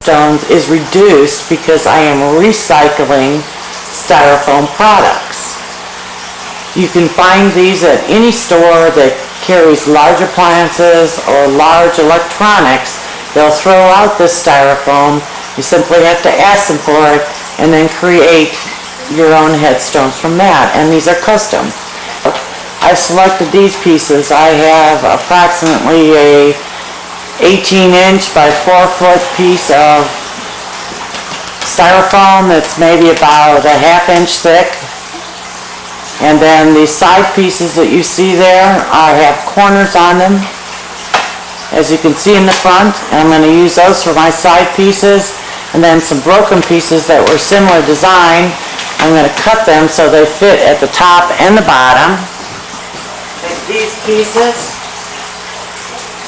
Headstones is reduced because I am recycling Styrofoam products. You can find these at any store that carries large appliances or large electronics. They'll throw out this Styrofoam. You simply have to ask them for it and then create your own headstones from that. And these are custom. I've selected these pieces. I have approximately a 18-inch by 4-foot piece of Styrofoam that's maybe about a half-inch thick. And then the side pieces that you see there, I have corners on them, as you can see in the front. And I'm going to use those for my side pieces. And then some broken pieces that were similar design, I'm going to cut them so they fit at the top and the bottom. Take these pieces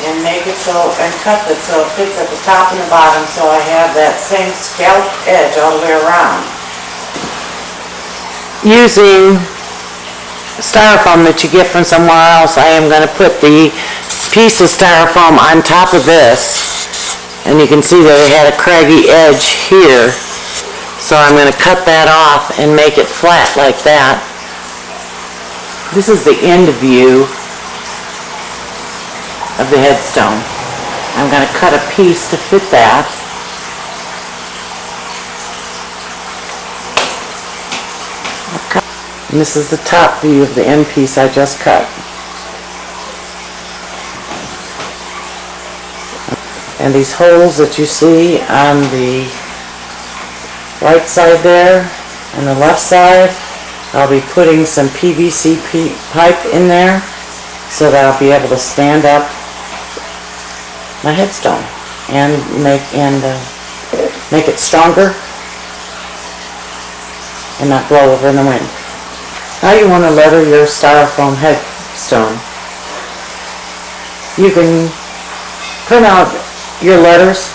and make it so, and cut it so it fits at the top and the bottom, so I have that same scalloped edge all the way around. Using Styrofoam that you get from somewhere else, I am going to put the piece of Styrofoam on top of this, and you can see that it had a craggy edge here, so I'm going to cut that off and make it flat like that. This is the end view of the headstone. I'm going to cut a piece to fit that. And this is the top view of the end piece I just cut. And these holes that you see on the right side there and the left side, I'll be putting some PVC pipe in there so that I'll be able to stand up my headstone and make it stronger and not blow over in the wind. Now you want to letter your Styrofoam headstone. You can print out your letters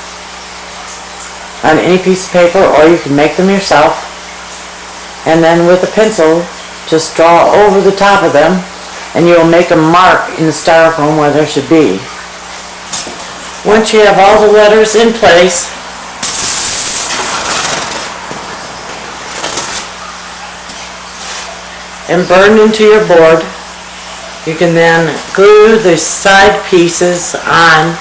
on any piece of paper, or you can make them yourself, and then with a pencil just draw over the top of them, and you'll make a mark in the Styrofoam where there should be. Once you have all the letters in place, and burned into your board, you can then glue the side pieces on.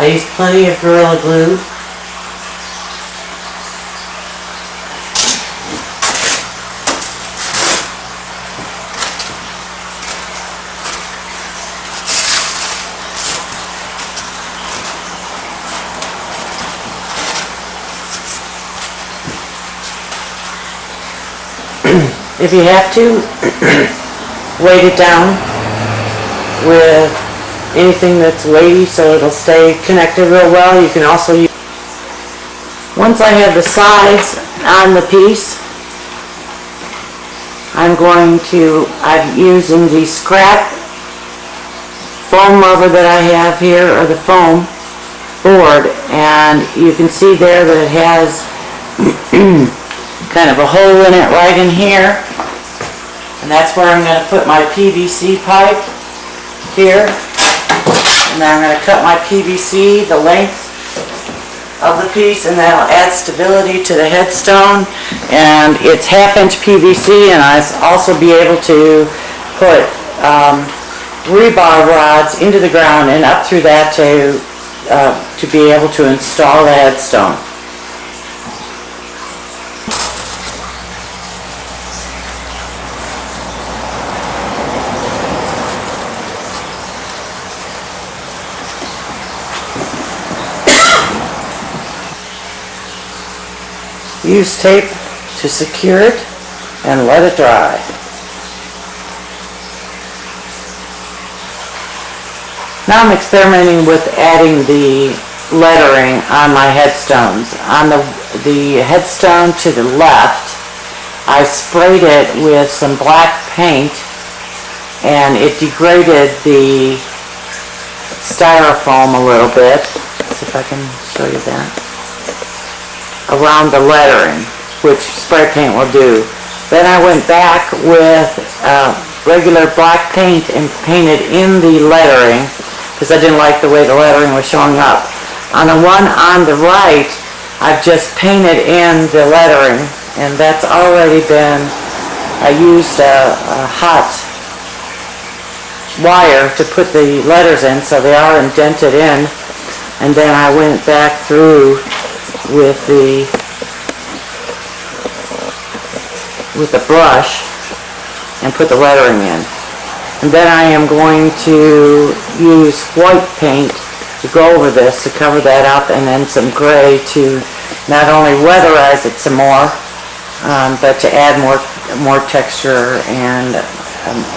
I use plenty of Gorilla Glue. If you have to, weight it down with anything that's weighty so it'll stay connected real well. You can also use, once I have the sides on the piece, I'm using the scrap foam rubber that I have here, or the foam board, and you can see there that it has kind of a hole in it right in here, and that's where I'm going to put my PVC pipe here. And then I'm going to cut my PVC the length of the piece, and that'll add stability to the headstone. And it's 1/2-inch PVC, and I'll also be able to put rebar rods into the ground and up through that to be able to install the headstone. Use tape to secure it and let it dry. Now I'm experimenting with adding the lettering on my headstones. On the headstone to the left, I sprayed it with some black paint, and it degraded the Styrofoam a little bit. Let's see if I can show you that. Around the lettering, which spray paint will do. Then I went back with regular black paint and painted in the lettering because I didn't like the way the lettering was showing up. On the one on the right, I've just painted in the lettering, and that's already been, I used a hot wire to put the letters in so they are indented in, and then I went back through with the brush and put the lettering in. And then I am going to use white paint to go over this to cover that up, and then some gray to not only weatherize it some more, but to add more texture and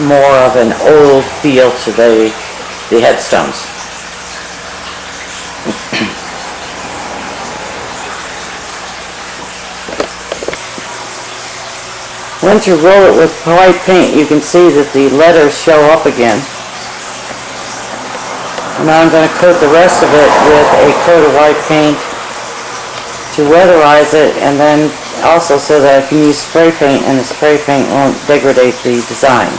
more of an old feel to the headstones. Once you roll it with white paint, you can see that the letters show up again. Now I'm going to coat the rest of it with a coat of white paint to weatherize it, and then also so that I can use spray paint and the spray paint won't degrade the design.